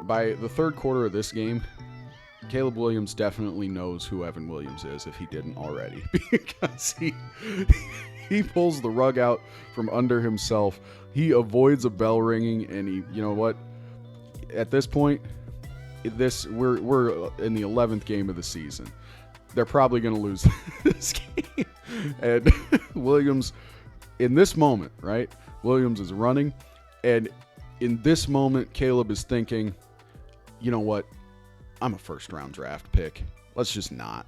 by the third quarter of this game, Caleb Williams definitely knows who Evan Williams is if he didn't already, because he pulls the rug out from under himself. He avoids a bell ringing, and you know what? At this point, we're in the 11th game of the season. They're probably going to lose this game. And Williams, in this moment, right? Williams is running, and in this moment, Caleb is thinking, you know what? I'm a first-round draft pick. Let's just not.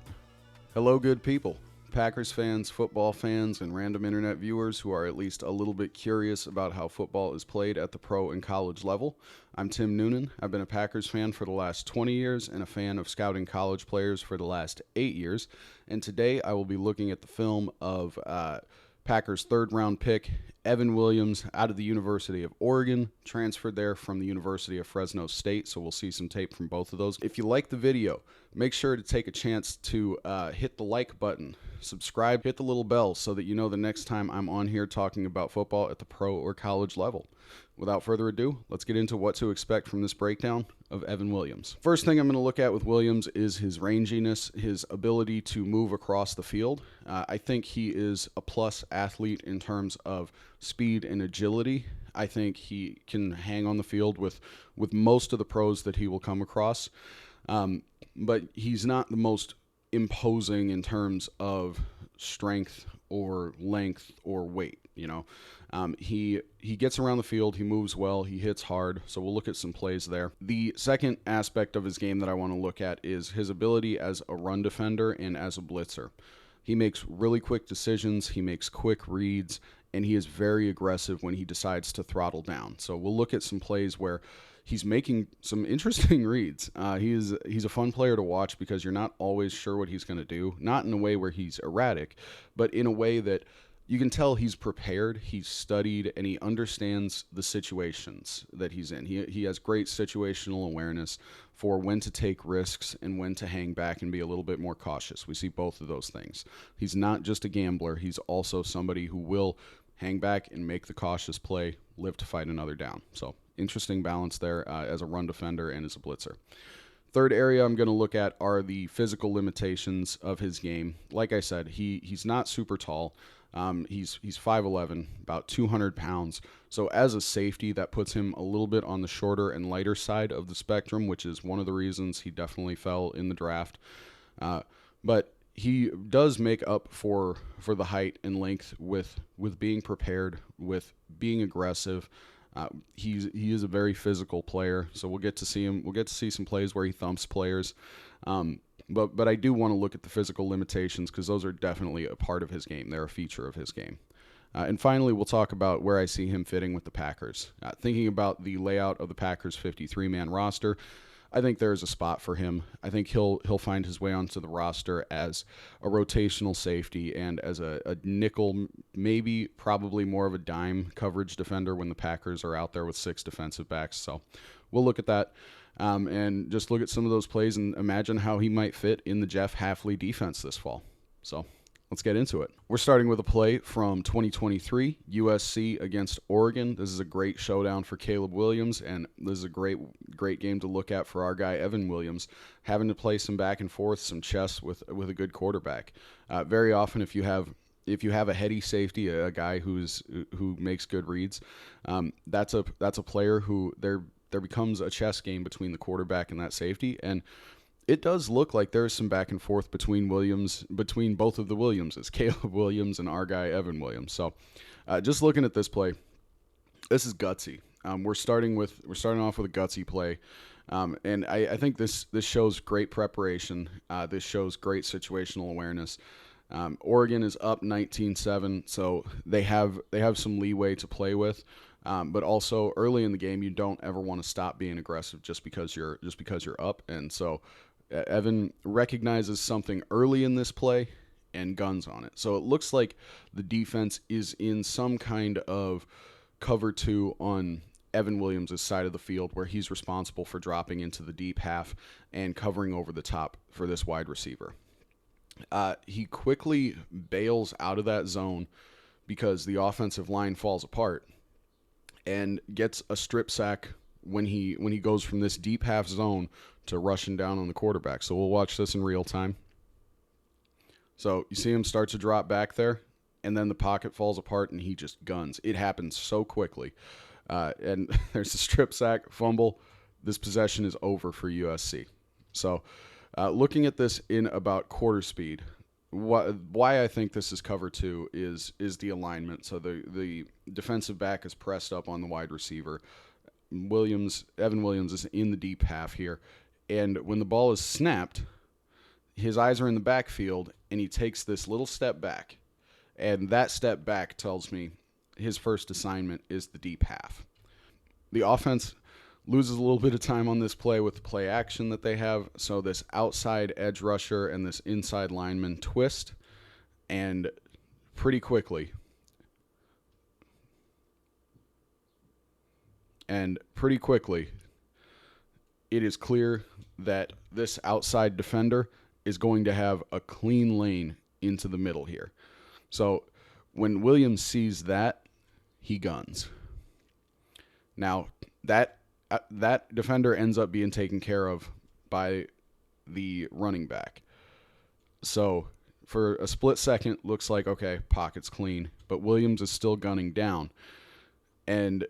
Hello, good people. Packers fans, football fans, and random internet viewers who are at least a little bit curious about how football is played at the pro and college level. I'm Tim Noonan. I've been a Packers fan for the last 20 years and a fan of scouting college players for the last 8 years. And today I will be looking at the film of Packers third-round pick, Evan Williams, out of the University of Oregon, transferred there from the University of Fresno State, so we'll see some tape from both of those. If you like the video, make sure to take a chance to hit the like button, subscribe, hit the little bell so that you know the next time I'm on here talking about football at the pro or college level. Without further ado, let's get into what to expect from this breakdown of Evan Williams. First thing I'm going to look at with Williams is his ranginess, his ability to move across the field. I think he is a plus athlete in terms of speed and agility. I think he can hang on the field with most of the pros that he will come across. But he's not the most imposing in terms of strength or length or weight, you know. He gets around the field, he moves well, he hits hard, so we'll look at some plays there. The second aspect of his game that I want to look at is his ability as a run defender and as a blitzer. He makes really quick decisions, he makes quick reads, and he is very aggressive when he decides to throttle down. So we'll look at some plays where he's making some interesting reads. He's a fun player to watch because you're not always sure what he's going to do, not in a way where he's erratic, but in a way that you can tell he's prepared, he's studied, and he understands the situations that he's in. He has great situational awareness for when to take risks and when to hang back and be a little bit more cautious. We see both of those things. He's not just a gambler. He's also somebody who will hang back and make the cautious play, live to fight another down. So interesting balance there as a run defender and as a blitzer. Third area I'm going to look at are the physical limitations of his game. Like I said, he's not super tall. He's 5'11", about 200 pounds. So as a safety, that puts him a little bit on the shorter and lighter side of the spectrum, which is one of the reasons he definitely fell in the draft. But he does make up for the height and length with being prepared, with being aggressive. He is a very physical player, so we'll get to see him. We'll get to see some plays where he thumps players. But I do want to look at the physical limitations because those are definitely a part of his game. They're a feature of his game. And finally, we'll talk about where I see him fitting with the Packers. Thinking about the layout of the Packers' 53-man roster, I think there's a spot for him. I think he'll find his way onto the roster as a rotational safety and as a nickel, maybe probably more of a dime coverage defender when the Packers are out there with 6 defensive backs. So we'll look at that. And just look at some of those plays and imagine how he might fit in the Jeff Hafley defense this fall. So let's get into it. We're starting with a play from 2023, USC against Oregon. This is a great showdown for Caleb Williams, and this is a great game to look at for our guy Evan Williams, having to play some back and forth, some chess with a good quarterback. Very often, if you have a heady safety, a guy who makes good reads, that's a player who there becomes a chess game between the quarterback and that safety, and it does look like there's some back and forth between both of the Williamses, Caleb Williams and our guy Evan Williams. So, just looking at this play, this is gutsy. We're starting off with a gutsy play, and I think this shows great preparation. This shows great situational awareness. Oregon is up 19-7, so they have some leeway to play with. But also early in the game, you don't ever want to stop being aggressive just because you're up. And so Evan recognizes something early in this play and guns on it. So it looks like the defense is in some kind of cover 2 on Evan Williams' side of the field, where he's responsible for dropping into the deep half and covering over the top for this wide receiver. He quickly bails out of that zone because the offensive line falls apart and gets a strip sack when he goes from this deep half zone to rushing down on the quarterback. So we'll watch this in real time. So you see him start to drop back there, and then the pocket falls apart, and he just guns. It happens so quickly. And there's a strip sack, fumble. This possession is over for USC. So looking at this in about quarter speed, why I think this is cover 2 is the alignment. So the defensive back is pressed up on the wide receiver. Evan Williams is in the deep half here. And when the ball is snapped, his eyes are in the backfield, and he takes this little step back. And that step back tells me his first assignment is the deep half. The offense loses a little bit of time on this play with the play action that they have. So this outside edge rusher and this inside lineman twist, and pretty quickly, it is clear that this outside defender is going to have a clean lane into the middle here. So when Williams sees that, he guns. Now, that defender ends up being taken care of by the running back. So for a split second, looks like, okay, pocket's clean, but Williams is still gunning down. And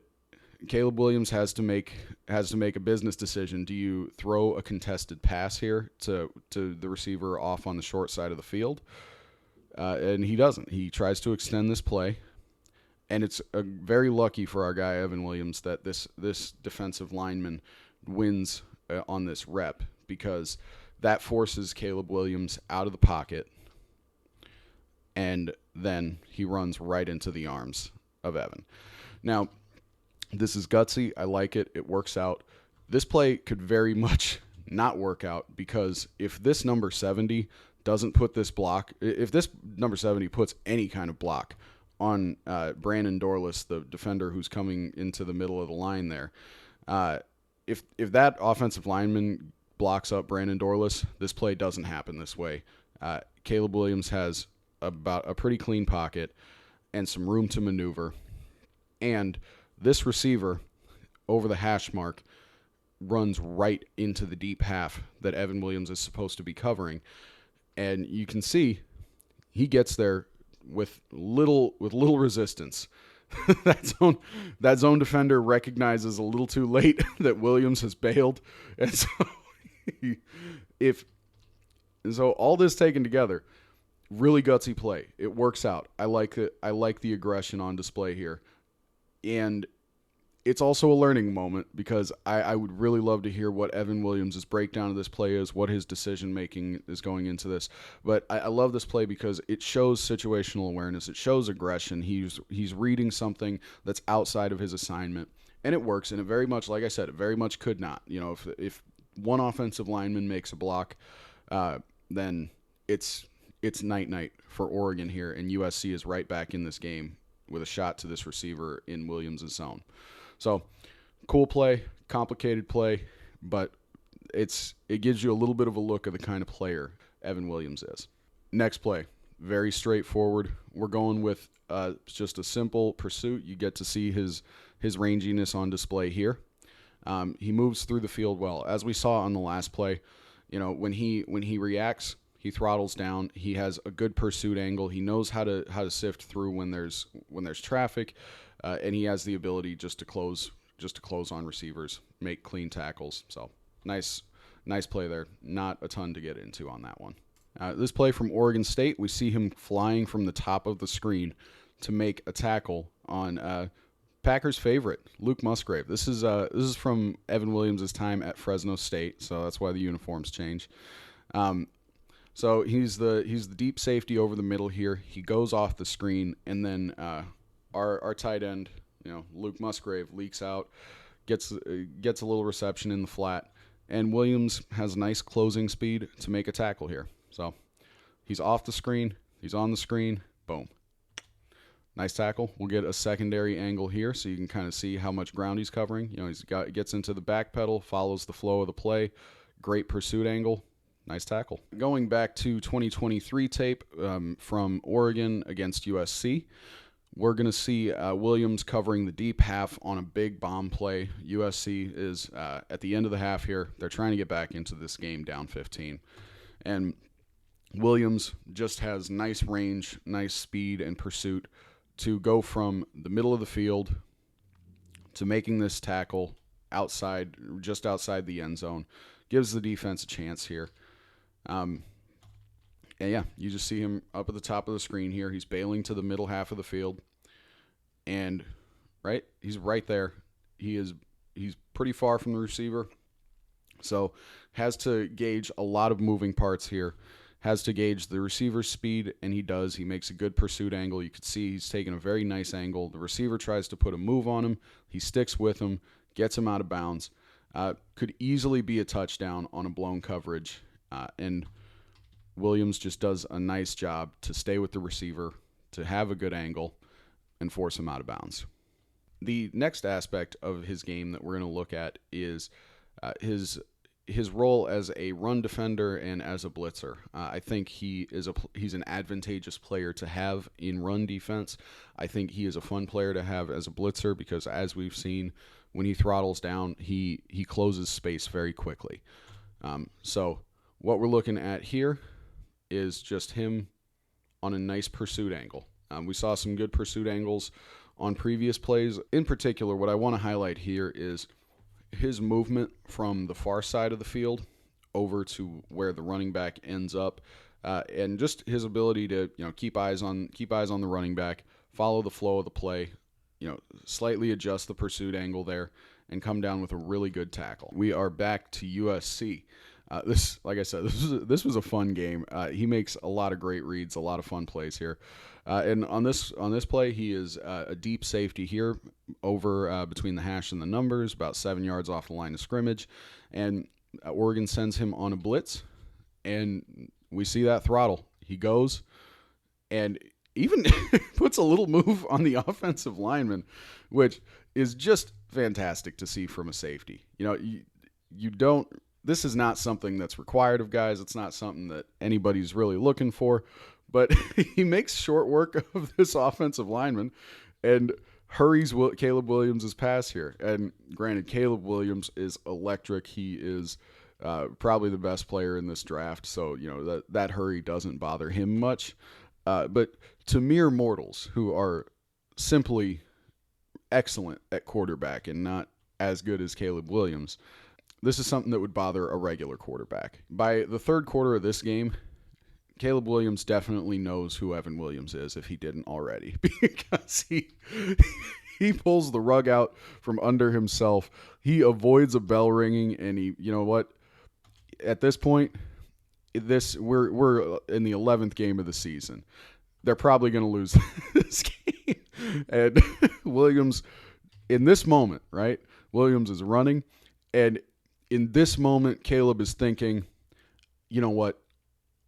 Caleb Williams has to make a business decision. Do you throw a contested pass here to the receiver off on the short side of the field? And he doesn't. He tries to extend this play. And it's very lucky for our guy, Evan Williams, that this defensive lineman wins on this rep, because that forces Caleb Williams out of the pocket, and then he runs right into the arms of Evan. Now, this is gutsy. I like it. It works out. This play could very much not work out, because if this number 70 doesn't put this block, if this number 70 puts any kind of block on Brandon Dorlus, the defender who's coming into the middle of the line there, if that offensive lineman blocks up Brandon Dorlus, this play doesn't happen this way. Caleb Williams has about a pretty clean pocket and some room to maneuver, and this receiver over the hash mark runs right into the deep half that Evan Williams is supposed to be covering, and you can see he gets there with little resistance. that zone defender recognizes a little too late that Williams has bailed, and so all this taken together, really gutsy play. It works out. I like it. I like the aggression on display here, and it's also a learning moment, because I would really love to hear what Evan Williams' breakdown of this play is, what his decision-making is going into this. But I love this play because it shows situational awareness. It shows aggression. He's reading something that's outside of his assignment, and it works. And it very much, like I said, it very much could not. You know, if one offensive lineman makes a block, then it's night-night for Oregon here, and USC is right back in this game with a shot to this receiver in Williams' zone. So, cool play, complicated play, but it gives you a little bit of a look of the kind of player Evan Williams is. Next play, very straightforward. We're going with just a simple pursuit. You get to see his ranginess on display here. He moves through the field well. As we saw on the last play, you know, when he reacts, he throttles down. He has a good pursuit angle. He knows how to sift through when there's traffic. And he has the ability just to close on receivers, make clean tackles. So nice play there. Not a ton to get into on that one. This play from Oregon State, we see him flying from the top of the screen to make a tackle on Packers' favorite, Luke Musgrave. This is from Evan Williams' time at Fresno State, so that's why the uniforms change. So he's the deep safety over the middle here. He goes off the screen, and then our tight end, you know, Luke Musgrave, leaks out, gets a little reception in the flat, and Williams has nice closing speed to make a tackle here. So he's off the screen, he's on the screen, boom. Nice tackle. We'll get a secondary angle here so you can kind of see how much ground he's covering. You know, gets into the back pedal, follows the flow of the play. Great pursuit angle. Nice tackle. Going back to 2023 tape from Oregon against USC, We're going to see Williams covering the deep half on a big bomb play. USC is at the end of the half here. They're trying to get back into this game down 15. And Williams just has nice range, nice speed and pursuit to go from the middle of the field to making this tackle outside, just outside the end zone. Gives the defense a chance here. And yeah, you just see him up at the top of the screen here. He's bailing to the middle half of the field. And he's right there. He's pretty far from the receiver. So has to gauge a lot of moving parts here. Has to gauge the receiver's speed, and he does. He makes a good pursuit angle. You can see he's taking a very nice angle. The receiver tries to put a move on him. He sticks with him, gets him out of bounds. Could easily be a touchdown on a blown coverage. And Williams just does a nice job to stay with the receiver, to have a good angle, and force him out of bounds. The next aspect of his game that we're going to look at is his role as a run defender and as a blitzer. I think he's an advantageous player to have in run defense. I think he is a fun player to have as a blitzer because, as we've seen, when he throttles down, he closes space very quickly. So what we're looking at here is just him on a nice pursuit angle. We saw some good pursuit angles on previous plays. In particular, what I want to highlight here is his movement from the far side of the field over to where the running back ends up, and just his ability to keep eyes on the running back, follow the flow of the play, slightly adjust the pursuit angle there, and come down with a really good tackle. We are back to USC. Like I said, this was a fun game. He makes a lot of great reads, a lot of fun plays here. And on this play, he is a deep safety here over between the hash and the numbers, about 7 yards off the line of scrimmage. And Oregon sends him on a blitz, and we see that throttle. He goes and even puts a little move on the offensive lineman, which is just fantastic to see from a safety. You don't. This is not something that's required of guys. It's not something that anybody's really looking for. But he makes short work of this offensive lineman and hurries Caleb Williams' pass here. And granted, Caleb Williams is electric. He is probably the best player in this draft. So, that hurry doesn't bother him much. But to mere mortals who are simply excellent at quarterback and not as good as Caleb Williams, this is something that would bother a regular quarterback. By the third quarter of this game, Caleb Williams definitely knows who Evan Williams is if he didn't already, because he pulls the rug out from under himself. He avoids a bell ringing, and at this point, we're in the 11th game of the season. They're probably going to lose this game. And Williams, in this moment, right? Williams is running, and in this moment, Caleb is thinking, you know what?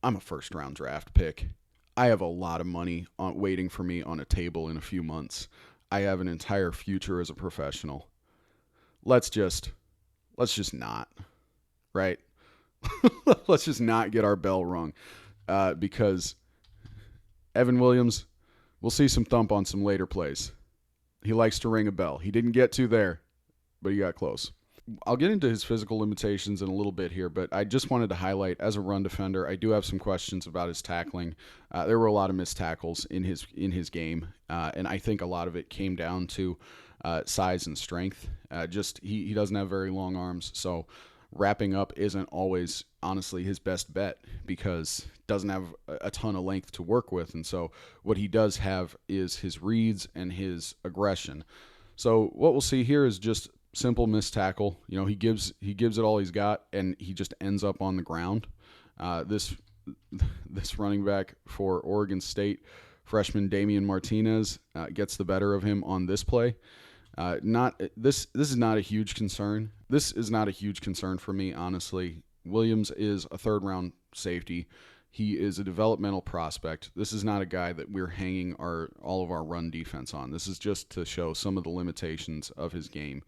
I'm a first-round draft pick. I have a lot of money waiting for me on a table in a few months. I have an entire future as a professional. Let's just not, right? Let's just not get our bell rung, because Evan Williams, we'll see some thump on some later plays. He likes to ring a bell. He didn't get to there, but he got close. I'll get into his physical limitations in a little bit here, but I just wanted to highlight, as a run defender, I do have some questions about his tackling. There were a lot of missed tackles in his game, and I think a lot of it came down to size and strength. He doesn't have very long arms, so wrapping up isn't always, honestly, his best bet because doesn't have a ton of length to work with, and so what he does have is his reads and his aggression. So what we'll see here is just simple missed tackle. He gives it all he's got, and he just ends up on the ground. This running back for Oregon State, freshman Damian Martinez, gets the better of him on this play. This is not a huge concern. This is not a huge concern for me, honestly. Williams is a third-round safety. He is a developmental prospect. This is not a guy that we're hanging all of our run defense on. This is just to show some of the limitations of his game.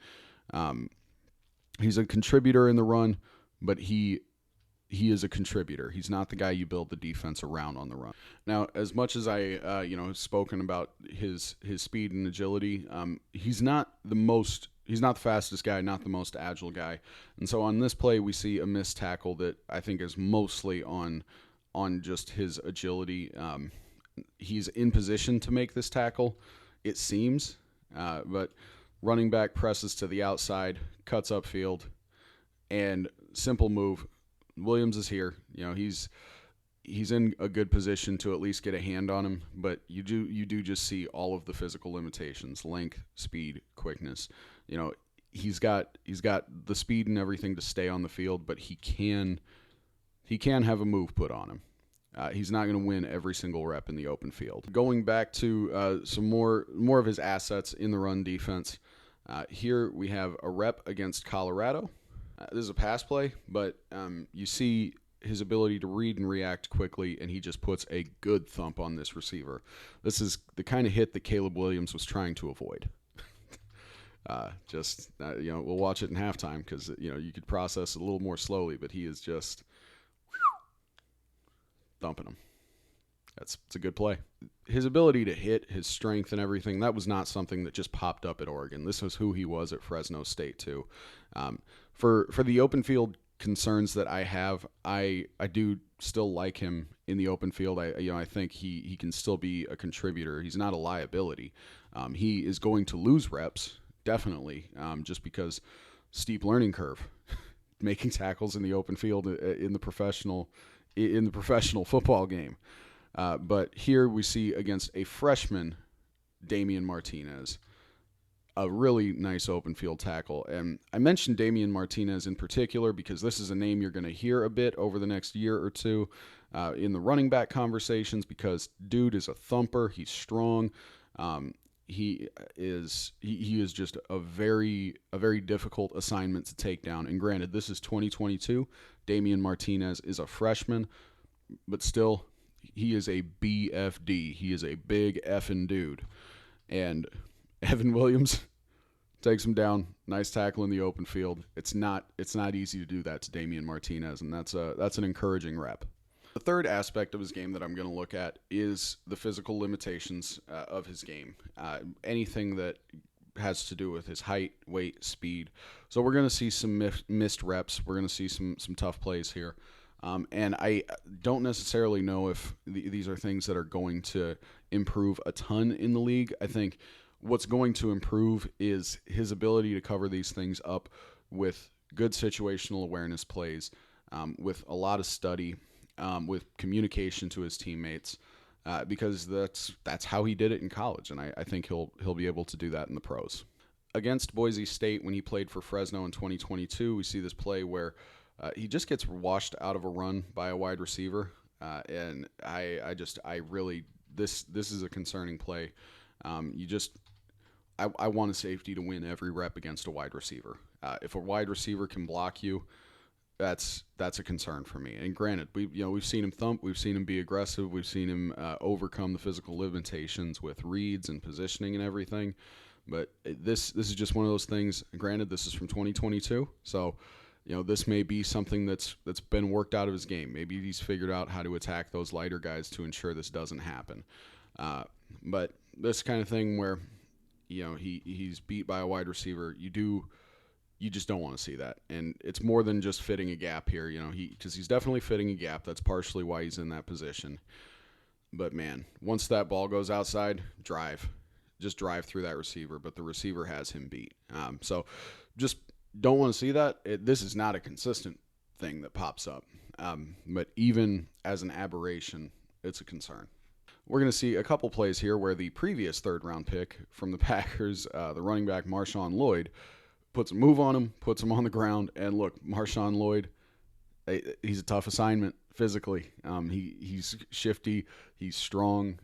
He's a contributor in the run, but he he is a contributor. He's not the guy you build the defense around on the run. Now, as much as I have spoken about his speed and agility, he's not the fastest guy, not the most agile guy. And so on this play, we see a missed tackle that I think is mostly on just his agility. He's in position to make this tackle, it seems, but running back presses to the outside, cuts upfield, and simple move. Williams is here. He's in a good position to at least get a hand on him, but you do just see all of the physical limitations: length, speed, quickness. He's got the speed and everything to stay on the field, but he can have a move put on him. He's not going to win every single rep in the open field. Going back to some more of his assets in the run defense, here we have a rep against Colorado. This is a pass play, but you see his ability to read and react quickly, and he just puts a good thump on this receiver. This is the kind of hit that Caleb Williams was trying to avoid. We'll watch it in halftime because you could process it a little more slowly, but he is just thumping him. It's a good play. His ability to hit, his strength and everything, that was not something that just popped up at Oregon. This was who he was at Fresno State too. For the open field concerns that I have, I do still like him in the open field. I think he can still be a contributor. He's not a liability. He is going to lose reps, definitely, just because steep learning curve. Making tackles in the open field in the professional football game. But here we see against a freshman, Damian Martinez, a really nice open field tackle. And I mentioned Damian Martinez in particular because this is a name you're going to hear a bit over the next year or two in the running back conversations, because dude is a thumper. He's strong. He is just a very difficult assignment to take down. And granted, this is 2022. Damian Martinez is a freshman, but still, he is a BFD. He is a big effing dude. And Evan Williams takes him down. Nice tackle in the open field. It's not easy to do that to Damian Martinez, and that's an encouraging rep. The third aspect of his game that I'm going to look at is the physical limitations of his game. Anything that has to do with his height, weight, speed. So we're going to see some missed reps. We're going to see some tough plays here. And I don't necessarily know if these are things that are going to improve a ton in the league. I think what's going to improve is his ability to cover these things up with good situational awareness plays, with a lot of study, with communication to his teammates, because that's how he did it in college, and I think he'll be able to do that in the pros. Against Boise State, when he played for Fresno in 2022, we see this play where he just gets washed out of a run by a wide receiver, and this is a concerning play. I want a safety to win every rep against a wide receiver. If a wide receiver can block you, that's a concern for me. And granted, we've seen him thump, we've seen him be aggressive, we've seen him overcome the physical limitations with reads and positioning and everything. But this is just one of those things. Granted, this is from 2022, so this may be something that's been worked out of his game. Maybe he's figured out how to attack those lighter guys to ensure this doesn't happen. But this kind of thing where he's beat by a wide receiver, you just don't want to see that. And it's more than just fitting a gap here, because he's definitely fitting a gap. That's partially why he's in that position. But man, once that ball goes outside, just drive through that receiver. But the receiver has him beat. So just don't want to see that. This is not a consistent thing that pops up. But even as an aberration, it's a concern. We're going to see a couple plays here where the previous third-round pick from the Packers, the running back Marshawn Lloyd, puts a move on him, puts him on the ground, and look, Marshawn Lloyd, he's a tough assignment physically. He's shifty, he's strong.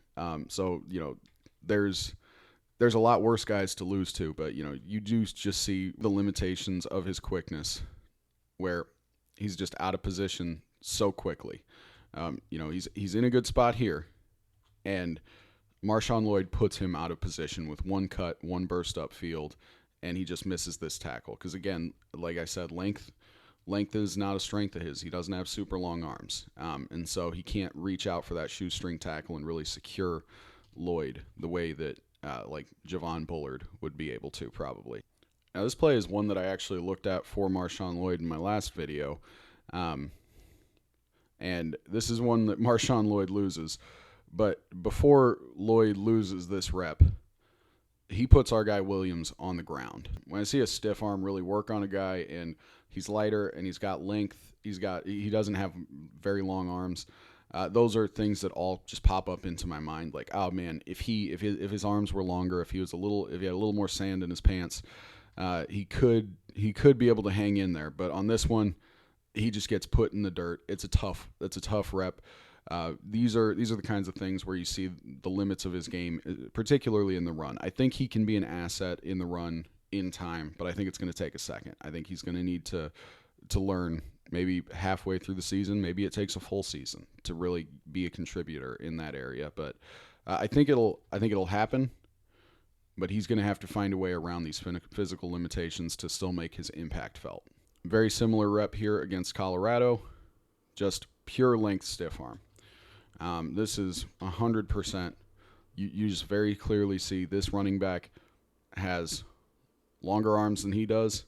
So there's a lot worse guys to lose to, but you do just see the limitations of his quickness, where he's just out of position so quickly. He's in a good spot here, and Marshawn Lloyd puts him out of position with one cut, one burst up field, and he just misses this tackle. Because again, like I said, length, Length is not a strength of his. He doesn't have super long arms, and so he can't reach out for that shoestring tackle and really secure Lloyd the way that like Javon Bullard would be able to probably. Now this play is one that I actually looked at for Marshawn Lloyd in my last video, and this is one that Marshawn Lloyd loses. But before Lloyd loses this rep, he puts our guy Williams on the ground. When I see a stiff arm really work on a guy and he's lighter and he's got length, he doesn't have very long arms. Those are things that all just pop up into my mind. Like, oh man, if his arms were longer, if he had a little more sand in his pants, he could be able to hang in there. But on this one, he just gets put in the dirt. It's a tough rep. These are the kinds of things where you see the limits of his game, particularly in the run. I think he can be an asset in the run in time, but I think it's going to take a second. I think he's going to need to learn maybe halfway through the season. Maybe it takes a full season to really be a contributor in that area. But I think it'll happen. But he's going to have to find a way around these physical limitations to still make his impact felt. Very similar rep here against Colorado, just pure length stiff arm. This is 100%. You just very clearly see this running back has longer arms than he does,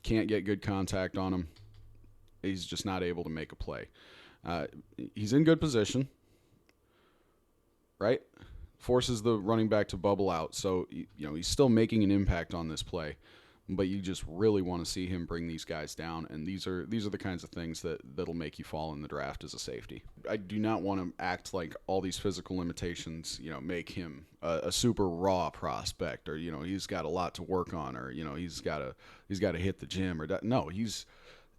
can't get good contact on him. He's just not able to make a play. He's in good position, right? Forces the running back to bubble out, so he's still making an impact on this play. But you just really want to see him bring these guys down, and these are the kinds of things that'll make you fall in the draft as a safety. I do not want to act like all these physical limitations, make him a super raw prospect, or he's got a lot to work on, or he's got to hit the gym, or that. No, he's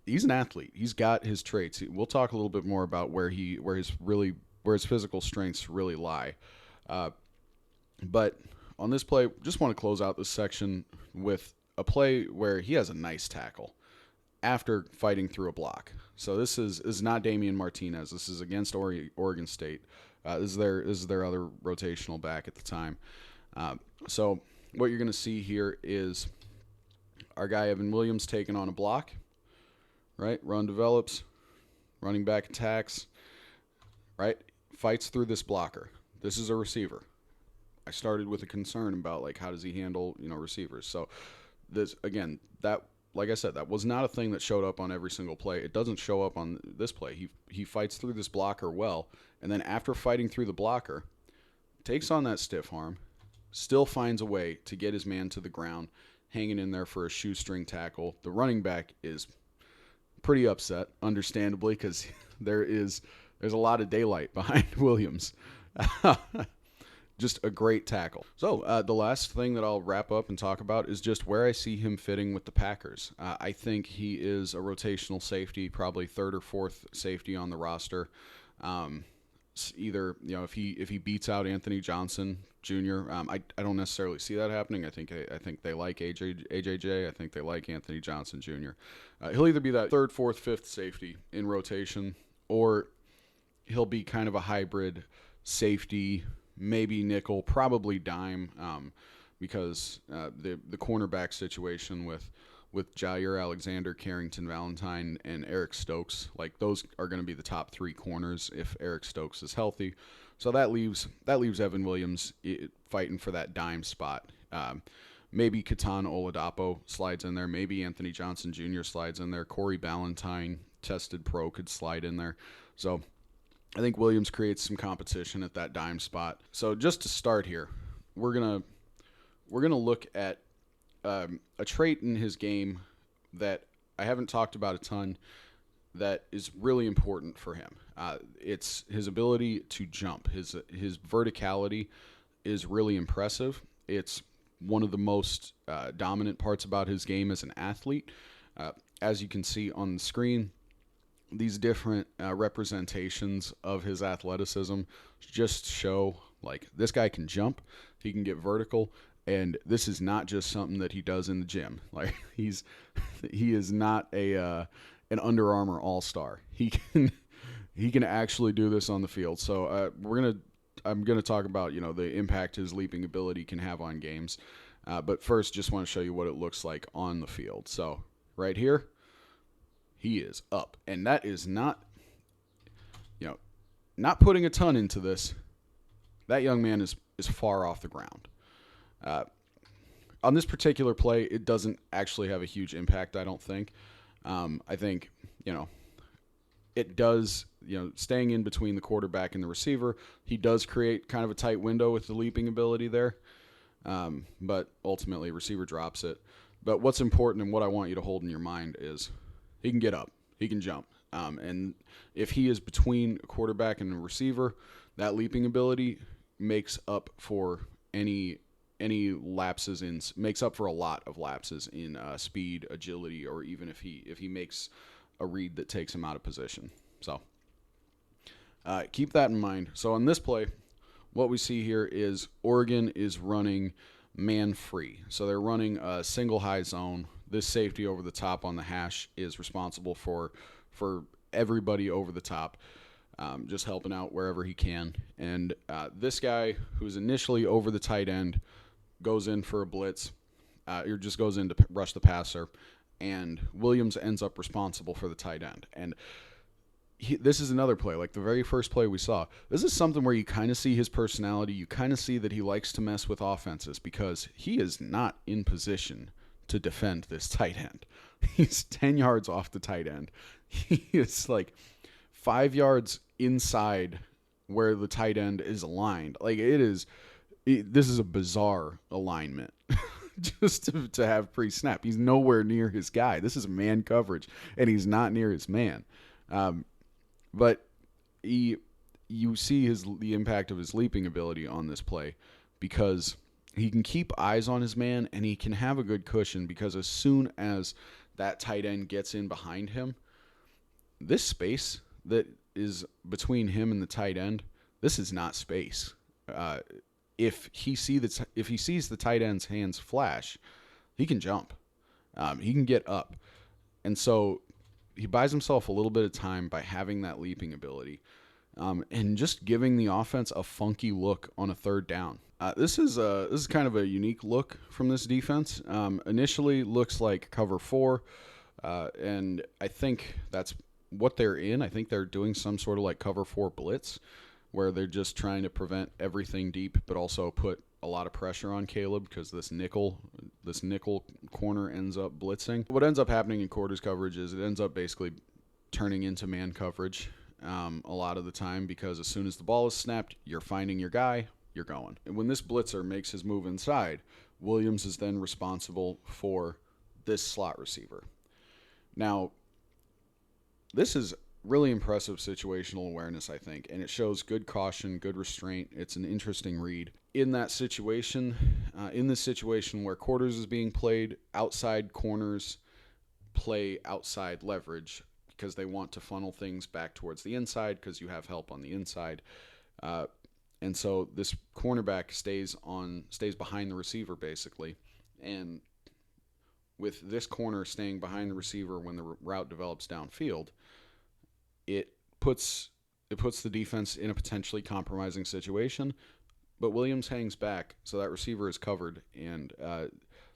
an athlete. He's got his traits. We'll talk a little bit more about where his physical strengths really lie. But on this play, just want to close out this section with a play where he has a nice tackle after fighting through a block. So this is not Damian Martinez. This is against Oregon State. This is their other rotational back at the time. So what you're going to see here is our guy Evan Williams taking on a block. Right, run develops, running back attacks. Right, fights through this blocker. This is a receiver. I started with a concern about how does he handle receivers. So this again, that like I said, that was not a thing that showed up on every single play. It doesn't show up on this play. He fights through this blocker well, and then after fighting through the blocker, takes on that stiff arm, still finds a way to get his man to the ground, hanging in there for a shoestring tackle. The running back is pretty upset, understandably, because there's a lot of daylight behind Williams. Just a great tackle. So the last thing that I'll wrap up and talk about is just where I see him fitting with the Packers. I think he is a rotational safety, probably third or fourth safety on the roster. Either if he beats out Anthony Johnson Jr. I don't necessarily see that happening. I think they like AJJ. I think they like Anthony Johnson Jr. He'll either be that third, fourth, fifth safety in rotation, or he'll be kind of a hybrid safety. Maybe nickel, probably dime, because the cornerback situation with Jair Alexander, Carrington Valentine, and Eric Stokes, those are going to be the top three corners if Eric Stokes is healthy. So that leaves Evan Williams fighting for that dime spot. Maybe Katan Oladapo slides in there. Maybe Anthony Johnson Jr. slides in there. Corey Ballantyne, tested pro, could slide in there. So I think Williams creates some competition at that dime spot. So just to start here, we're gonna look at a trait in his game that I haven't talked about a ton that is really important for him. It's his ability to jump. His verticality is really impressive. It's one of the most dominant parts about his game as an athlete. As you can see on the screen, these different representations of his athleticism just show this guy can jump, he can get vertical, and this is not just something that he does in the gym. He is not an Under Armour all-star. He can actually do this on the field. So I'm gonna talk about the impact his leaping ability can have on games. But first, just want to show you what it looks like on the field. So right here, he is up. And that is not, not putting a ton into this. That young man is far off the ground. On this particular play, it doesn't actually have a huge impact, I don't think. I think, it does, staying in between the quarterback and the receiver, he does create kind of a tight window with the leaping ability there. But ultimately, receiver drops it. But what's important and what I want you to hold in your mind is he can get up, he can jump. And if he is between a quarterback and a receiver, that leaping ability makes up for any lapses makes up for a lot of lapses in speed, agility, or even if he makes a read that takes him out of position. So keep that in mind. So on this play, what we see here is Oregon is running man free. So they're running a single high zone. This safety over the top on the hash is responsible for everybody over the top, just helping out wherever he can. And this guy, who's initially over the tight end, goes in for a blitz, or just goes in to rush the passer, and Williams ends up responsible for the tight end. And this is another play, like the very first play we saw. This is something where you kind of see his personality. You kind of see that he likes to mess with offenses because he is not in position to defend this tight end. He's 10 yards off the tight end. He is like 5 yards inside where the tight end is aligned. Like this is a bizarre alignment. Just to have pre-snap. He's nowhere near his guy. This is man coverage, and he's not near his man. But you see the impact of his leaping ability on this play because he can keep eyes on his man, and he can have a good cushion because as soon as that tight end gets in behind him, this space that is between him and the tight end, this is not space. If he sees the tight end's hands flash, he can jump. He can get up. And so he buys himself a little bit of time by having that leaping ability and just giving the offense a funky look on a third down. This is kind of a unique look from this defense. Initially looks like cover 4, and I think that's what they're in. I think they're doing some sort of like cover 4 blitz, where they're just trying to prevent everything deep, but also put a lot of pressure on Caleb because this nickel corner ends up blitzing. What ends up happening in quarters coverage is it ends up basically turning into man coverage a lot of the time because as soon as the ball is snapped, you're finding your guy, you're going. And when this blitzer makes his move inside, Williams is then responsible for this slot receiver. Now, this is really impressive situational awareness, I think, and it shows good caution, good restraint. It's an interesting read. In that situation, in this situation where quarters is being played, outside corners play outside leverage because they want to funnel things back towards the inside because you have help on the inside. And so this cornerback stays behind the receiver basically. And with this corner staying behind the receiver when the route develops downfield, it puts the defense in a potentially compromising situation, but Williams hangs back, so that receiver is covered, and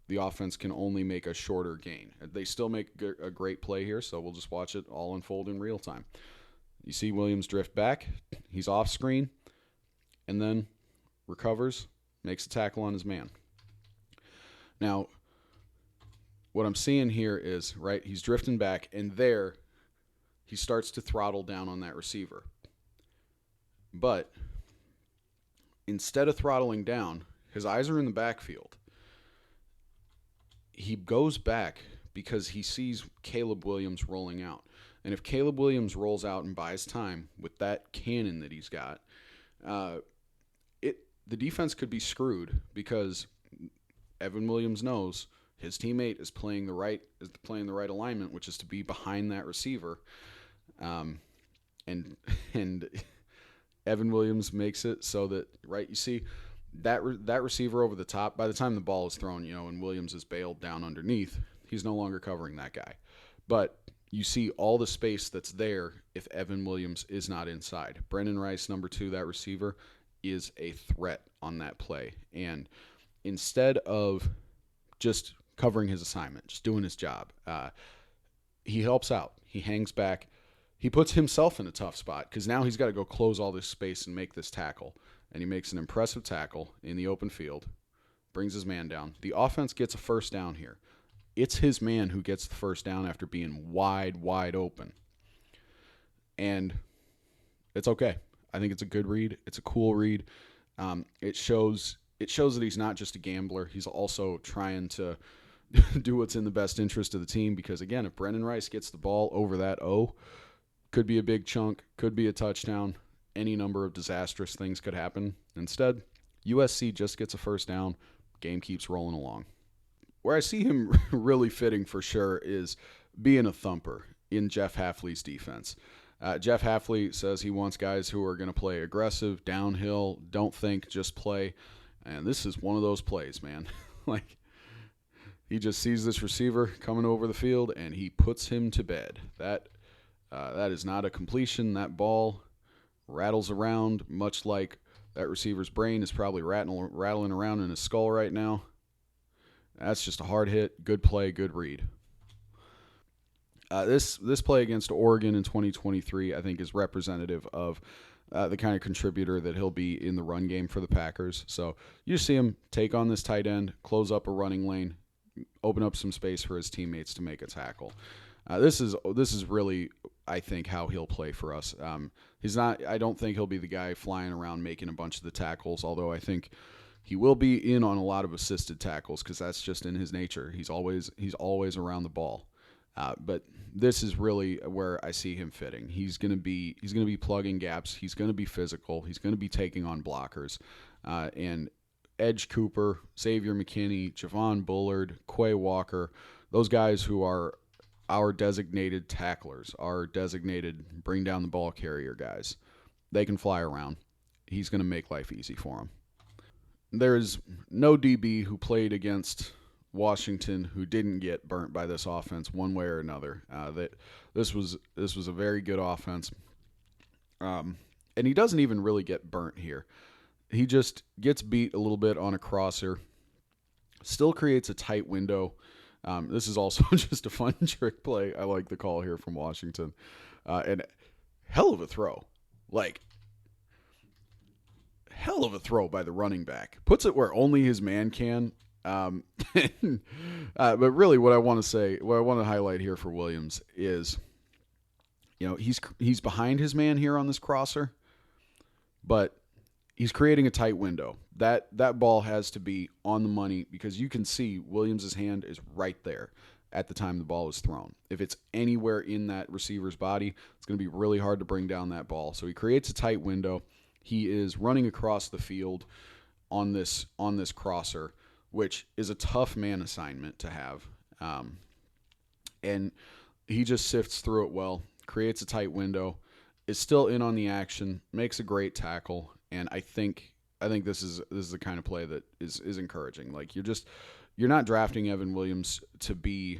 the offense can only make a shorter gain. They still make a great play here, so we'll just watch it all unfold in real time. You see Williams drift back, he's off screen, and then recovers, makes a tackle on his man. Now, what I'm seeing here is, right, he's drifting back, and there he starts to throttle down on that receiver. But instead of throttling down, his eyes are in the backfield. He goes back because he sees Caleb Williams rolling out. And if Caleb Williams rolls out and buys time with that cannon that he's got, the defense could be screwed because Evan Williams knows his teammate is playing the right alignment, which is to be behind that receiver. And Evan Williams makes it so that, right, you see that receiver over the top, by the time the ball is thrown, and Williams is bailed down underneath, he's no longer covering that guy. But you see all the space that's there if Evan Williams is not inside. Brendan Rice, number 2, that receiver, is a threat on that play. And instead of just covering his assignment, just doing his job, he helps out. He hangs back. He puts himself in a tough spot because now he's got to go close all this space and make this tackle. And he makes an impressive tackle in the open field, brings his man down. The offense gets a first down here. It's his man who gets the first down after being wide open. And it's okay. I think it's a good read. It's a cool read. It shows that he's not just a gambler. He's also trying to do what's in the best interest of the team because, again, if Brendan Rice gets the ball over that O, could be a big chunk, could be a touchdown. Any number of disastrous things could happen. Instead, USC just gets a first down. Game keeps rolling along. Where I see him really fitting for sure is being a thumper in Jeff Hafley's defense. Jeff Hafley says he wants guys who are going to play aggressive, downhill, don't think, just play. And this is one of those plays, man. Like, he just sees this receiver coming over the field, and he puts him to bed. That is not a completion. That ball rattles around, much like that receiver's brain is probably rattling around in his skull right now. That's just a hard hit, good play, good read. This play against Oregon in 2023, I think, is representative of the kind of contributor that he'll be in the run game for the Packers. So you see him take on this tight end, close up a running lane, open up some space for his teammates to make a tackle. This is really, I think, how he'll play for us. He's not. I don't think he'll be the guy flying around making a bunch of the tackles, although I think he will be in on a lot of assisted tackles because that's just in his nature. He's always around the ball. But this is really where I see him fitting. He's gonna be plugging gaps. He's gonna be physical. He's gonna be taking on blockers. And Edge Cooper, Xavier McKinney, Javon Bullard, Quay Walker, those guys who are our designated tacklers, our designated bring down the ball carrier guys. They can fly around. He's gonna make life easy for him. There's no DB who played against Washington who didn't get burnt by this offense one way or another. This was a very good offense, and he doesn't even really get burnt here. He just gets beat a little bit on a crosser, still creates a tight window. This is also just a fun trick play. I like the call here from Washington, and hell of a throw, hell of a throw by the running back. Puts it where only his man can. But really what I want to highlight here for Williams is, he's behind his man here on this crosser, but he's creating a tight window. That ball has to be on the money because you can see Williams' hand is right there at the time the ball is thrown. If it's anywhere in that receiver's body, it's going to be really hard to bring down that ball. So he creates a tight window. He is running across the field on this crosser, which is a tough man assignment to have. And he just sifts through it well, creates a tight window, is still in on the action, makes a great tackle, and I think this is the kind of play that is encouraging. Like, you're not drafting Evan Williams to be,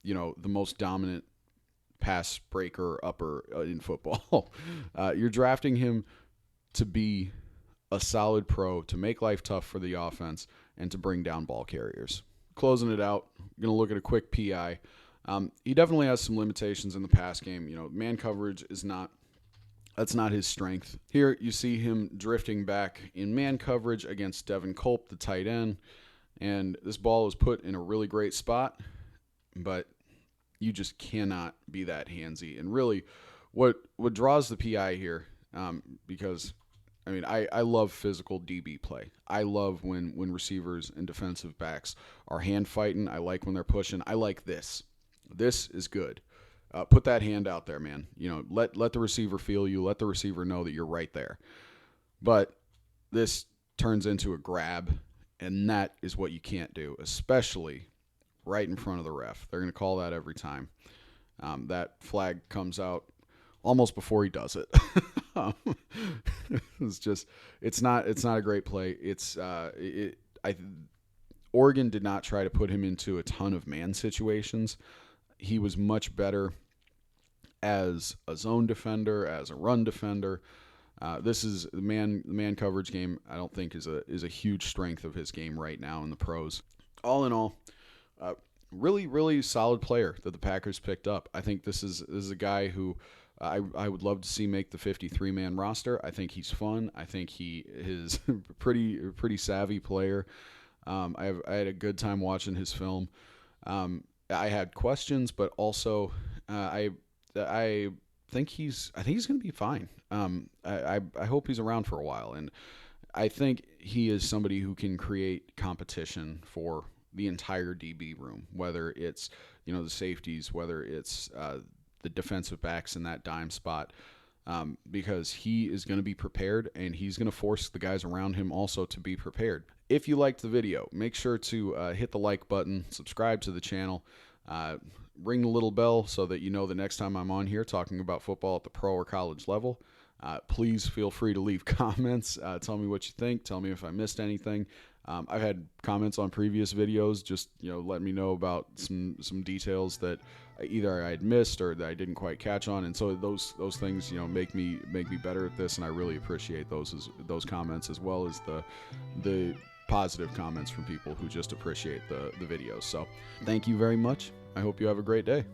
the most dominant pass breaker upper in football. You're drafting him to be a solid pro, to make life tough for the offense, and to bring down ball carriers. Closing it out, I'm going to look at a quick PI. He definitely has some limitations in the pass game. Man coverage that's not his strength. Here you see him drifting back in man coverage against Devin Culp, the tight end, and this ball is put in a really great spot, but you just cannot be that handsy. And really, what draws the PI here, because I love physical DB play. I love when receivers and defensive backs are hand fighting. I like when they're pushing. I like this. This is good. Put that hand out there, man. Let the receiver feel you. Let the receiver know that you're right there. But this turns into a grab, and that is what you can't do, especially right in front of the ref. They're going to call that every time. That flag comes out almost before he does it. It's not a great play. Oregon did not try to put him into a ton of man situations. He was much better as a zone defender, as a run defender. This is the man coverage game. I don't think is a huge strength of his game right now in the pros. All in all, really, really solid player that the Packers picked up. I think this is a guy who I would love to see make the 53-man roster. I think he's fun. I think he is pretty savvy player. I had a good time watching his film. I had questions, but also I think he's going to be fine. I hope he's around for a while, and I think he is somebody who can create competition for the entire DB room, whether it's the safeties, whether it's the defensive backs in that dime spot, because he is going to be prepared and he's going to force the guys around him also to be prepared. If you liked the video, make sure to hit the like button, subscribe to the channel, ring the little bell so that you know the next time I'm on here talking about football at the pro or college level. Please feel free to leave comments. Tell me what you think. Tell me if I missed anything. I've had comments on previous videos, just let me know about some details that either I had missed or that I didn't quite catch on, and so those things make me better at this, and I really appreciate those comments, as well as the positive comments from people who just appreciate the videos. So thank you very much. I hope you have a great day.